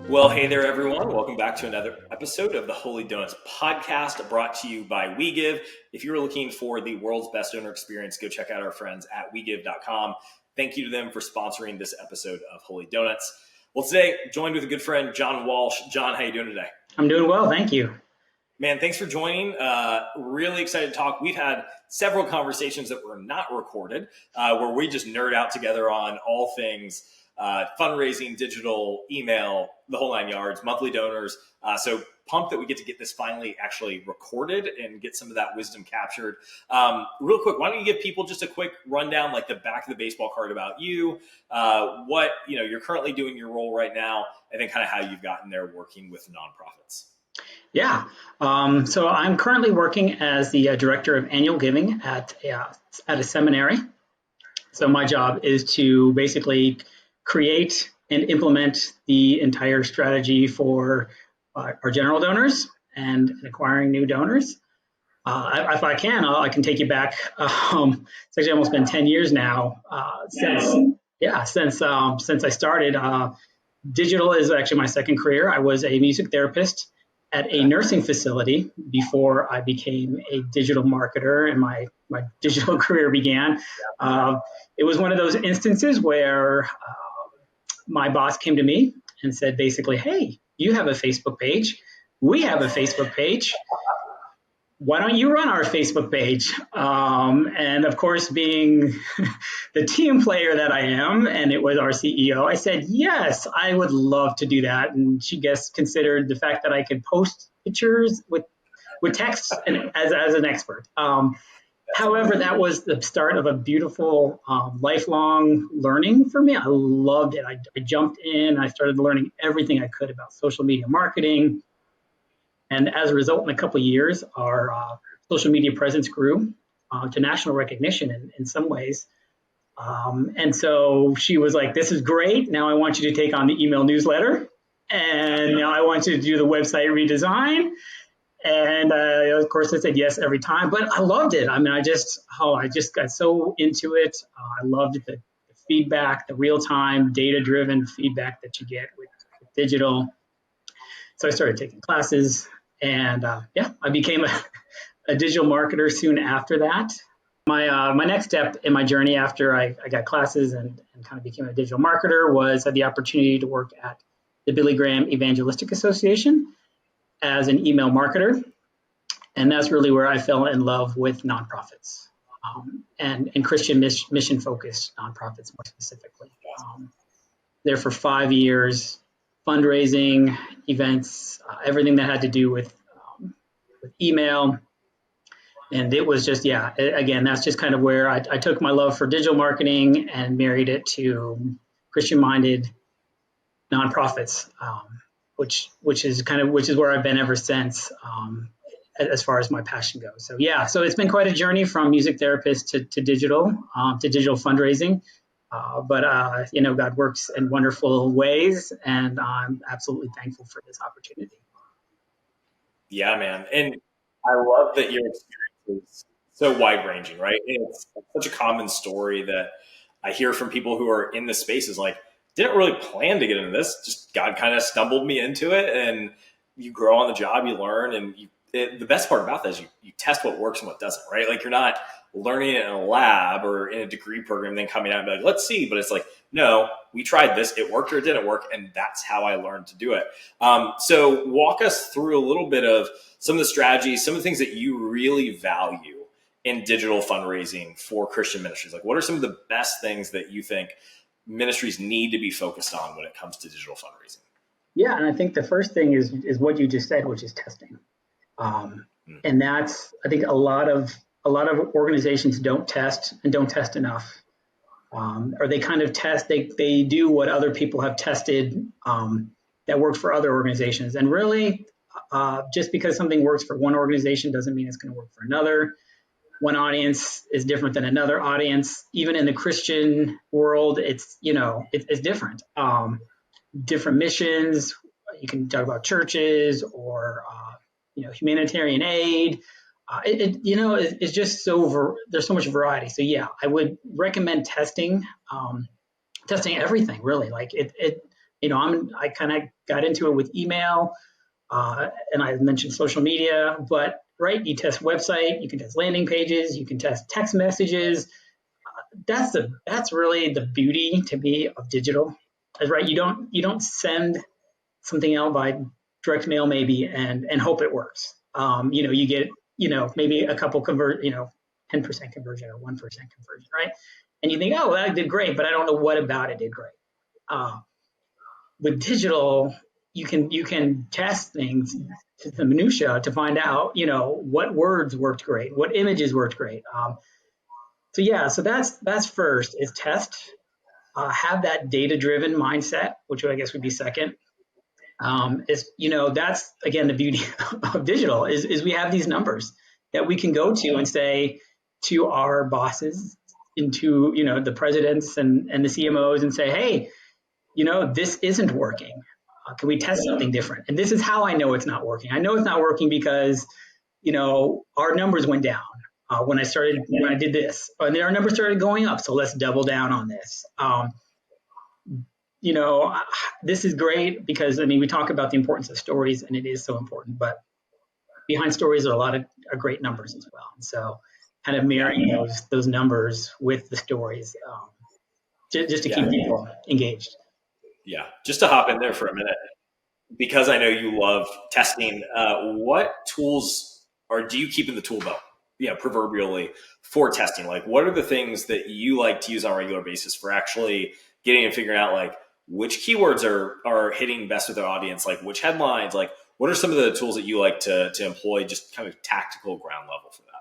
Well, hey there, everyone. Welcome back to another episode of the Holy Donuts podcast brought to you by WeGive. If you're looking for the world's best donor experience, go check out our friends at wegive.com. Thank you to them for sponsoring this episode of Holy Donuts. Well, today, joined with a good friend, John Walsh. John, how you doing today? I'm doing well, thank you. Man, thanks for joining. Really excited to talk. We've had several conversations that were not recorded, where we just nerd out together on all things fundraising, digital, email, the whole nine yards, monthly donors. So pumped that we get to get this finally actually recorded and get some of that wisdom captured. Real quick, why don't you give people just a quick rundown, like the back of the baseball card about you, what you're currently doing your role right now, and then kind of how you've gotten there working with nonprofits. Yeah, so I'm currently working as the director of annual giving at a seminary. So my job is to basically create and implement the entire strategy for our general donors and acquiring new donors. If I can, I can take you back. It's actually almost been 10 years now since I started. Digital is actually my second career. I was a music therapist at a nursing facility before I became a digital marketer and my digital career began. It was one of those instances where my boss came to me and said, basically, hey, you have a Facebook page. We have a Facebook page. Why don't you run our Facebook page? And of course, being the team player that I am, and it was our CEO, I said, yes, I would love to do that. And she considered the fact that I could post pictures with text and as an expert. However, that was the start of a beautiful lifelong learning for me. I loved it. I jumped in. I started learning everything I could about social media marketing. And as a result, in a couple of years, our social media presence grew to national recognition in some ways. And so she was like, this is great. Now I want you to take on the email newsletter. And now I want you to do the website redesign. And of course, I said yes every time. But I loved it. I mean, I just got so into it. I loved the feedback, the real-time, data-driven feedback that you get with digital. So I started taking classes, and I became a digital marketer soon after that. My next step in my journey after I got classes and kind of became a digital marketer was I had the opportunity to work at the Billy Graham Evangelistic Association as an email marketer. And that's really where I fell in love with nonprofits and Christian mission-focused nonprofits more specifically. There for 5 years, fundraising, events, everything that had to do with email. And it was just, again, that's just kind of where I took my love for digital marketing and married it to Christian-minded nonprofits, which is where I've been ever since, as far as my passion goes. So it's been quite a journey from music therapist to digital fundraising. But God works in wonderful ways, and I'm absolutely thankful for this opportunity. Yeah, man. And I love that your experience is so wide-ranging, right? And it's such a common story that I hear from people who are in this space is like, didn't really plan to get into this. Just God kind of stumbled me into it, and you grow on the job, you learn, and the best part about that is you test what works and what doesn't, right? Like you're not learning it in a lab or in a degree program, then coming out and be like, let's see. But it's like, no, we tried this, it worked or it didn't work. And that's how I learned to do it. So walk us through a little bit of some of the strategies, some of the things that you really value in digital fundraising for Christian ministries. Like what are some of the best things that you think ministries need to be focused on when it comes to digital fundraising? Yeah, and I think the first thing is what you just said, which is testing. And that's, I think a lot of organizations don't test and don't test enough, or they kind of test, they do what other people have tested that works for other organizations. And really, just because something works for one organization doesn't mean it's going to work for another. One audience is different than another audience. Even in the Christian world, it's different. Different missions. You can talk about churches or humanitarian aid. It's just there's so much variety. So yeah, I would recommend testing everything really. Like I kind of got into it with email, and I mentioned social media, but right, you test website, you can test landing pages, you can test text messages. That's really the beauty to me of digital, is right. You don't send something out by direct mail maybe and hope it works. You get maybe a couple 10% conversion or 1% conversion, right? And you think, oh, well, that did great, but I don't know what about it did great. Uh, with digital, you can test things to the minutia to find out, what words worked great, what images worked great. So that's first is test, have that data driven mindset, which I guess would be second. Is that's again the beauty of digital is we have these numbers that we can go to and say to our bosses, into the presidents and the CMOs, and say, hey, this isn't working. Can we test something different? And this is how I know it's not working. I know it's not working because, our numbers went down when I did this, and then our numbers started going up. So let's double down on this. You know, this is great because, we talk about the importance of stories, and it is so important, but behind stories are a lot of great numbers as well. And so kind of marrying those numbers with the stories, just to keep people engaged. Yeah. Just to hop in there for a minute, because I know you love testing, what tools do you keep in the tool belt, proverbially, for testing? Like, what are the things that you like to use on a regular basis for actually getting and figuring out, like, which keywords are hitting best with their audience, like which headlines, like what are some of the tools that you like to employ, just kind of tactical ground level for that?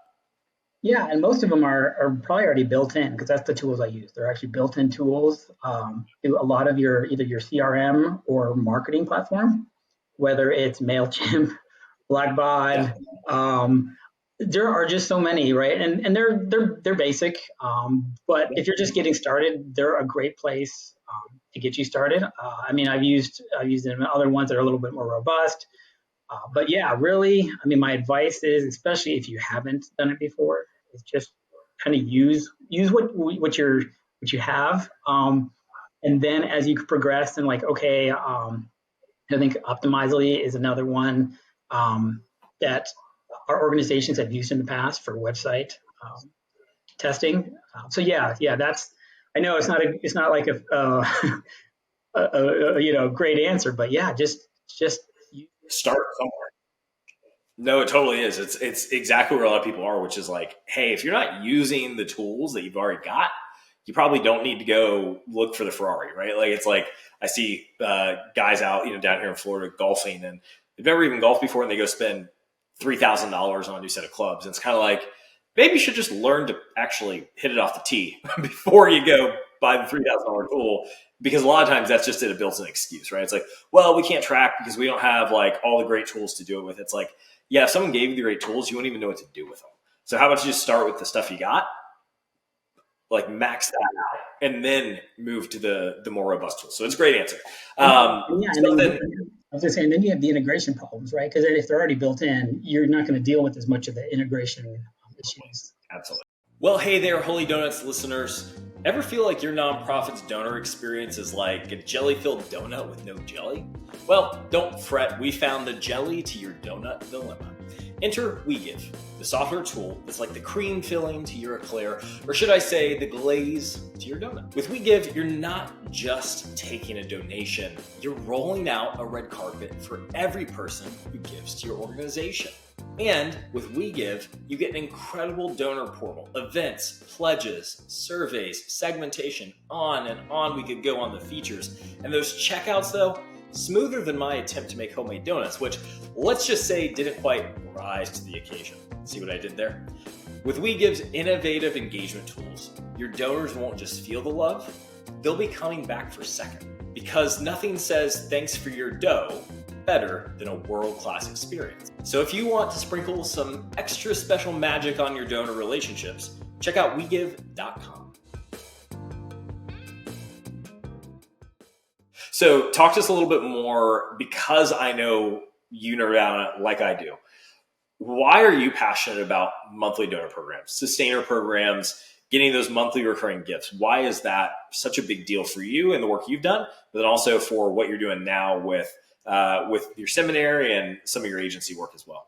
Yeah, and most of them are probably already built in, because that's the tools I use. They're actually built-in tools to a lot of either your CRM or marketing platform, whether it's MailChimp, Blackbaud. There are just so many, right? And they're basic, but if you're just getting started, they're a great place to get you started. I've used them in other ones that are a little bit more robust. But yeah, really, my advice is, especially if you haven't done it before, is just kind of use what you have, and then as you progress, and like, okay, I think Optimizely is another one that our organizations have used in the past for website testing. So yeah, that's. I know it's not like a great answer, but yeah, just Start somewhere. No, it totally is. It's exactly where a lot of people are, which is like, hey, if you're not using the tools that you've already got, you probably don't need to go look for the Ferrari, right? Like, it's like I see guys out, down here in Florida golfing, and they've never even golfed before, and they go spend $3,000 on a new set of clubs. And it's kind of like, maybe you should just learn to actually hit it off the tee before you go buy the $3,000 tool, because a lot of times that's just a built-in excuse, right? It's like, well, we can't track because we don't have like all the great tools to do it with. It's like, yeah, if someone gave you the great tools, you wouldn't even know what to do with them. So how about you just start with the stuff you got, like max that out, and then move to the more robust tools. So it's a great answer. And then I was just saying, then you have the integration problems, right? Because if they're already built in, you're not going to deal with as much of the integration issues. Absolutely. Well, hey there, Holy Donuts listeners. Ever feel like your nonprofit's donor experience is like a jelly-filled donut with no jelly? Well, don't fret. We found the jelly to your donut dilemma. Enter WeGive, the software tool that's like the cream filling to your eclair, or should I say the glaze to your donut. With WeGive, you're not just taking a donation, you're rolling out a red carpet for every person who gives to your organization. And with WeGive, you get an incredible donor portal, events, pledges, surveys, segmentation, on and on we could go on the features. And those checkouts, though, smoother than my attempt to make homemade donuts, which, let's just say, didn't quite rise to the occasion. See what I did there? With WeGive's innovative engagement tools, your donors won't just feel the love, they'll be coming back for a second. Because nothing says thanks for your dough better than a world-class experience. So if you want to sprinkle some extra special magic on your donor relationships, check out WeGive.com. So talk to us a little bit more, because I know you nerd out on it like I do. Why are you passionate about monthly donor programs, sustainer programs, getting those monthly recurring gifts. Why is that such a big deal for you and the work you've done, but then also for what you're doing now with your seminary and some of your agency work as well?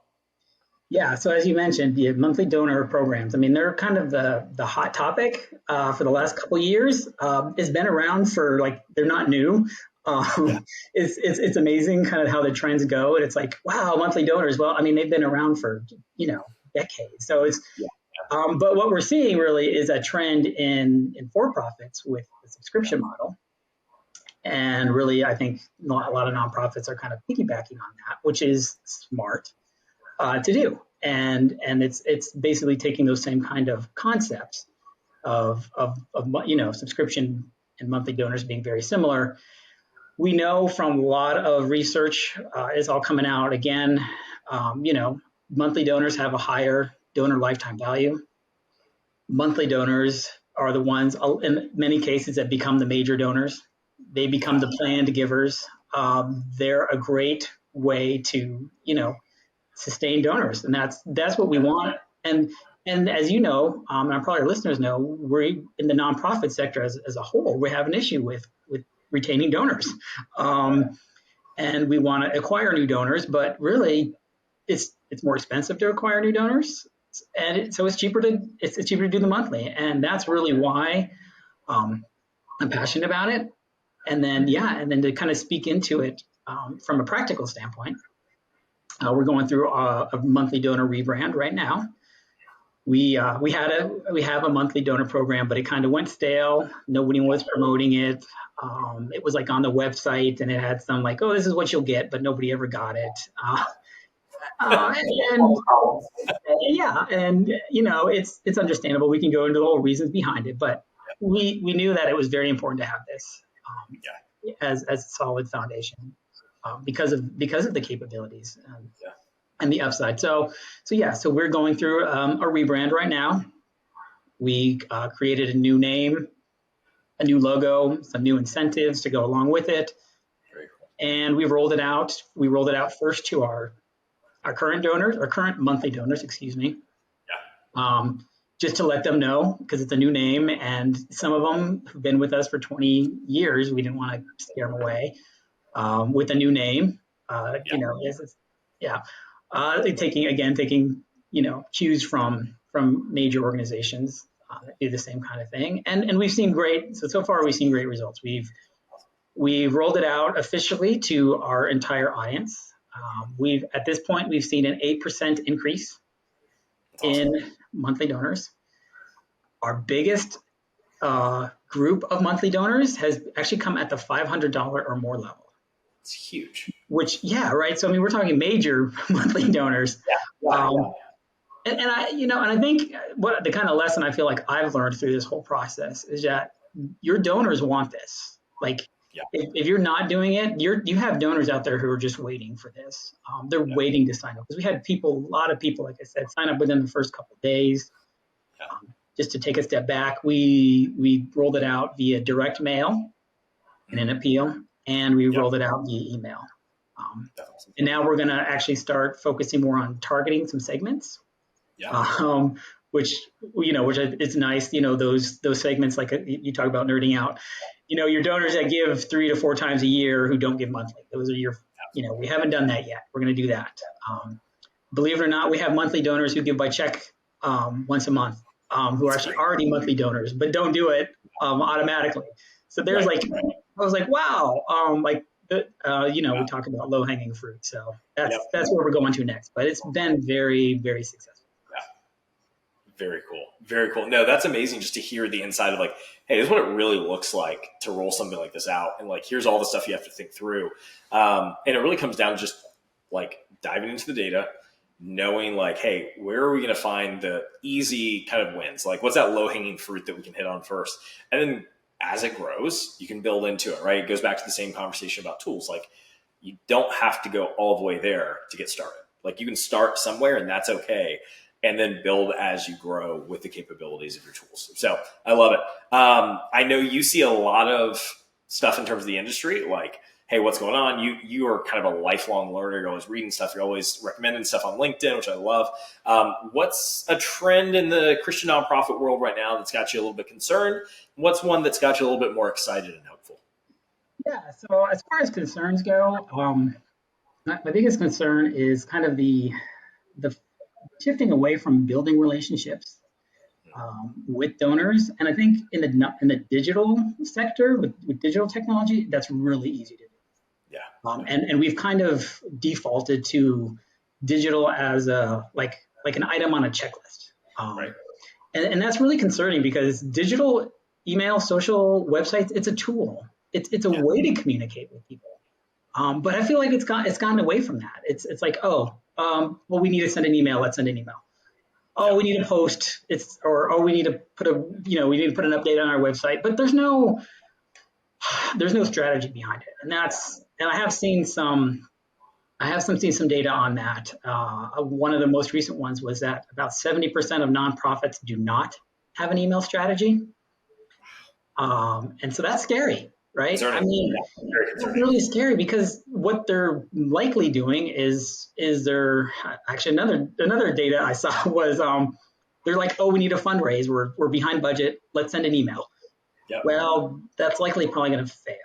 Yeah, so as you mentioned, the monthly donor programs, I mean, they're kind of the hot topic for the last couple of years. It's been around for like, they're not new. Yeah. Um, it's amazing kind of how the trends go. And it's like, wow, monthly donors. Well, I mean, they've been around for, decades. So it's, Yeah. but what we're seeing really is a trend in for-profits with the subscription model. And really, I think a lot of nonprofits are kind of piggybacking on that, which is smart to do. And it's basically taking those same kind of concepts of subscription and monthly donors being very similar. We know from a lot of research, it's all coming out again. Monthly donors have a higher donor lifetime value. Monthly donors are the ones, in many cases, that become the major donors. They become the planned givers. They're a great way to, sustain donors, and that's what we want. And as you know, and probably our listeners know, we're in the nonprofit sector as a whole. We have an issue with retaining donors, and we want to acquire new donors, but really, it's more expensive to acquire new donors, and so it's cheaper to do the monthly, and that's really why I'm passionate about it. And then to kind of speak into it from a practical standpoint. We're going through a monthly donor rebrand right now. We have a monthly donor program, but it kind of went stale. Nobody was promoting it. It was like on the website, and it had some like, "Oh, this is what you'll get," but nobody ever got it. And yeah, and it's understandable. We can go into the whole reasons behind it, but we knew that it was very important to have this as a solid foundation because of the capabilities. And the upside. So we're going through a rebrand right now. We created a new name, a new logo, some new incentives to go along with it. Very cool. And we rolled it out. We rolled it out first to our current donors, our current monthly donors, excuse me. Yeah. Just to let them know, because it's a new name, and some of them have been with us for 20 years. We didn't want to scare them away with a new name. Taking cues from major organizations that do the same kind of thing, and we've seen so far we've seen great results. We've rolled it out officially to our entire audience. At this point we've seen an 8% increase in monthly donors. Our biggest group of monthly donors has actually come at the $500 or more level. It's huge. Which, yeah, right. So I mean, we're talking major monthly donors. And I think what the kind of lesson I feel like I've learned through this whole process is that your donors want this. Like, if you're not doing it, you have donors out there who are just waiting for this. They're waiting to sign up, because we had a lot of people, like I said, sign up within the first couple of days. Just to take a step back, we rolled it out via direct mail and an appeal, and we rolled it out via email. And now we're going to actually start focusing more on targeting some segments, which it's nice. Those segments, like you talk about nerding out. Your donors that give 3 to 4 times a year who don't give monthly. Those are we haven't done that yet. We're going to do that. Believe it or not, we have monthly donors who give by check once a month, who are actually already monthly donors, but don't do it automatically. So there's I was like, wow, we talk about low hanging fruit. So that's where we're going to next. But it's been very, very successful. Yeah. Very cool. Very cool. No, that's amazing just to hear the inside of like, hey, this is what it really looks like to roll something like this out. And like, here's all the stuff you have to think through. And it really comes down to just like diving into the data, knowing like, hey, where are we going to find the easy kind of wins? Like, what's that low hanging fruit that we can hit on first? And then as it grows, you can build into it, right? It goes back to the same conversation about tools. Like, you don't have to go all the way there to get started. Like, you can start somewhere, and that's okay, and then build as you grow with the capabilities of your tools. So I love it. I know you see a lot of stuff in terms of the industry, like hey, what's going on? You are kind of a lifelong learner. You're always reading stuff. You're always recommending stuff on LinkedIn, which I love. What's a trend in the Christian nonprofit world right now that's got you a little bit concerned? What's one that's got you a little bit more excited and hopeful? Yeah. So as far as concerns go, my biggest concern is kind of the shifting away from building relationships with donors. And I think in the digital sector with digital technology, that's really easy to do. Yeah. And we've kind of defaulted to digital as a like an item on a checklist. Right. And that's really concerning because digital email, social websites, it's a tool. It's a Yeah. way to communicate with people. But I feel like it's gotten away from that. It's like, well, we need to send an email. Let's send an email. Oh, Yeah. we need to post. We need to we need to put an update on our website. But there's no strategy behind it, and I have seen some data on that. One of the most recent ones was that about 70% of nonprofits do not have an email strategy. And so that's scary, right? I Concerning. mean, Yeah. Very it's concerning. really scary because what they're likely doing is they're actually another data I saw was they're like, oh, we need a fundraise. We're behind budget. Let's send an email. Yep. Well, that's likely probably going to fail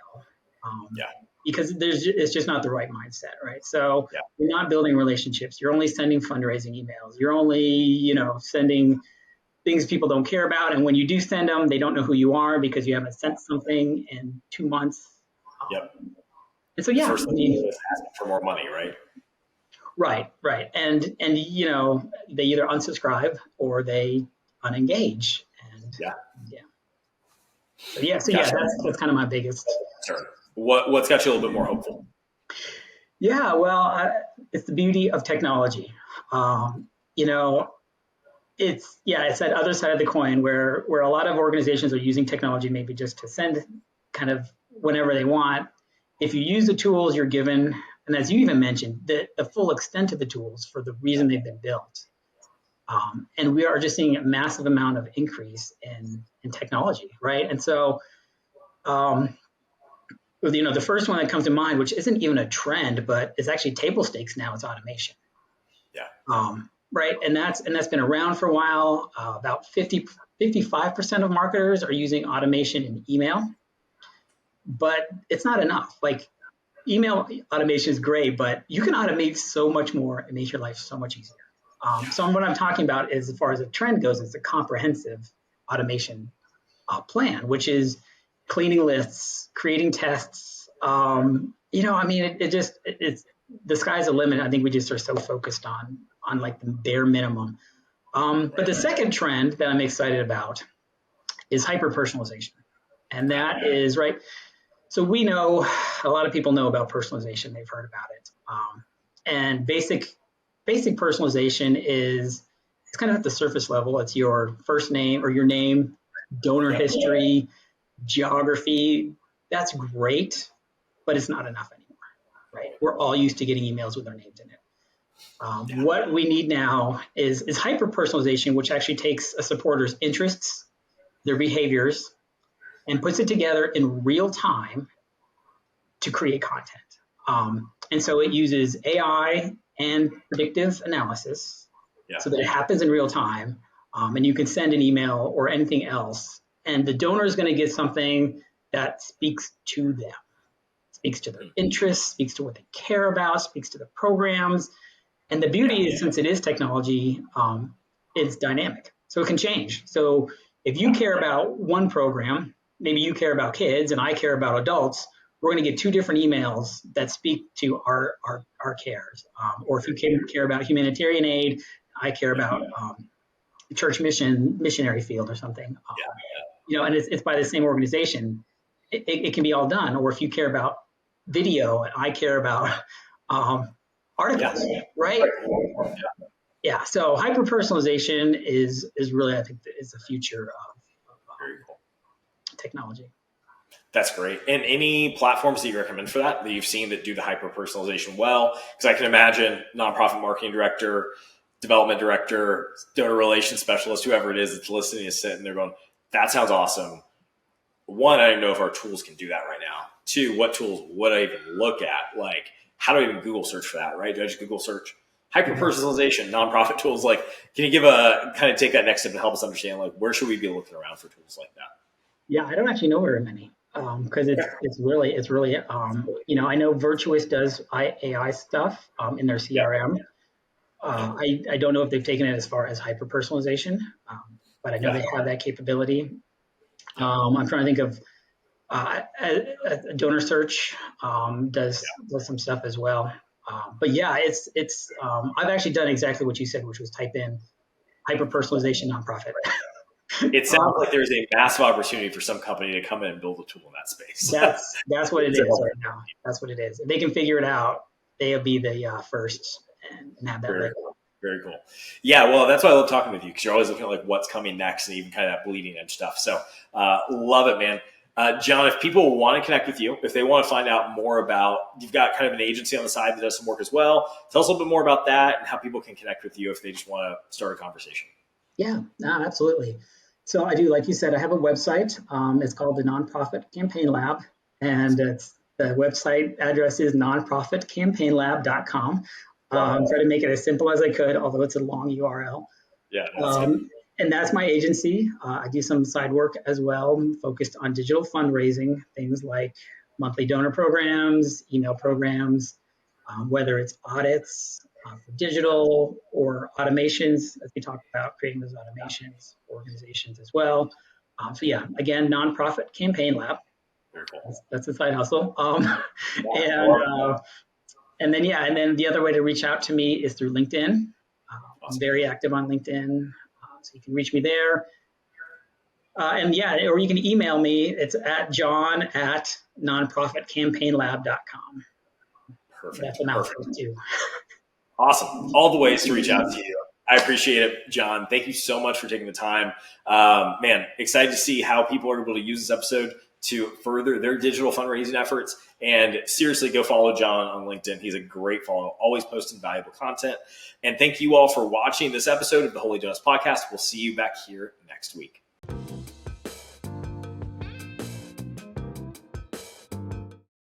Yeah. because it's just not the right mindset, right? So Yeah. you're not building relationships. You're only sending fundraising emails. You're only sending things people don't care about. And when you do send them, they don't know who you are because you haven't sent something in 2 months. Yep. And so, The yeah, first I thing you mean, do is asking for more money, right? right. And they either unsubscribe or they unengage. And Yeah. yeah. So yeah, Gotcha. that's kind of my biggest. Concern. What's got you a little bit more hopeful? Yeah, well, it's the beauty of technology. You know, it's that other side of the coin where a lot of organizations are using technology maybe just to send kind of whenever they want. If you use the tools you're given, and as you even mentioned, the full extent of the tools for the reason they've been built, and we are just seeing a massive amount of increase in technology, right? And so, um, the first one that comes to mind, which isn't even a trend, but is actually table stakes now, is automation. Yeah. Right, and that's been around for a while. About 55% of marketers are using automation in email, but it's not enough. Like email automation is great, but you can automate so much more and make your life so much easier. So what I'm talking about is, as far as the trend goes, is a comprehensive automation plan, which is cleaning lists, creating tests. I mean, it's the sky's the limit. I think we just are so focused on like the bare minimum. But the second trend that I'm excited about is hyper personalization, and that is right. So we know a lot of people know about personalization; they've heard about it. And basic personalization is it's kind of at the surface level. It's your first name or your name, donor Yep. history, geography. That's great, but it's not enough anymore, right? We're all used to getting emails with our names in it. Yeah. What we need now is hyper personalization, which actually takes a supporter's interests, their behaviors, and puts it together in real time to create content. And so it uses AI and predictive analysis Yeah. so that it happens in real time. And you can send an email or anything else, and the donor is going to get something that speaks to them, speaks to their interests, speaks to what they care about, speaks to the programs. And the beauty is, since it is technology, it's dynamic. So it can change. So if you care about one program, maybe you care about kids and I care about adults, we're going to get two different emails that speak to our cares. Or if you care about humanitarian aid, I care about church missionary field or something. And it's by the same organization. It can be all done. Or if you care about video and I care about articles, right? Yeah. So hyper personalization is really, I think, is the future of Very cool. technology. That's great. And any platforms that you recommend for that you've seen that do the hyper personalization well? Because I can imagine nonprofit marketing director, development director, donor relations specialist, whoever it is that's listening is sitting there going, that sounds awesome. One, I don't know if our tools can do that right now. to what tools would I even look at? Like, how do I even Google search for that, right? Do I just Google search hyper-personalization, nonprofit tools? Like, can you give a kind of take that next step and help us understand, like, where should we be looking around for tools like that? Yeah, I don't actually know very many because it's really I know Virtuous does AI stuff in their Yeah. CRM. I don't know if they've taken it as far as hyper personalization, but I know Yeah. they have that capability. Yeah. I'm trying to think of donor search does some stuff as well. But yeah, it's I've actually done exactly what you said, which was type in hyper personalization nonprofit. It sounds like there's a massive opportunity for some company to come in and build a tool in that space. That's what it is right now. That's what it is. If they can figure it out, they'll be the first and have that Very leg. cool. Very cool. Yeah, well, that's why I love talking with you, because you're always looking at like what's coming next and even kind of that bleeding edge stuff. So love it, man. John, if people want to connect with you, if they want to find out more about, you've got kind of an agency on the side that does some work as well. Tell us a little bit more about that and how people can connect with you if they just want to start a conversation. Yeah, no, absolutely. So I do, like you said, I have a website. It's called the Nonprofit Campaign Lab, and the website address is nonprofitcampaignlab.com. Try to make it as simple as I could, although it's a long URL. Yeah, that's good. And that's my agency. I do some side work as well, focused on digital fundraising, things like monthly donor programs, email programs, whether it's audits for digital or automations, as we talked about, creating those automations for organizations as well. So yeah, again, Nonprofit Campaign Lab. Very cool. That's a side hustle. Yeah, And then and then the other way to reach out to me is through LinkedIn. I'm awesome. very active on LinkedIn, so you can reach me there. Or you can email me. It's at john@nonprofitcampaignlab.com. Perfect. That's a mouthful Perfect. too. Awesome. All the ways to reach out to you. I appreciate it, John. Thank you so much for taking the time. Man, excited to see how people are able to use this episode to further their digital fundraising efforts. And seriously, go follow John on LinkedIn. He's a great follow, always posting valuable content. And thank you all for watching this episode of the Holy Donuts Podcast. We'll see you back here next week.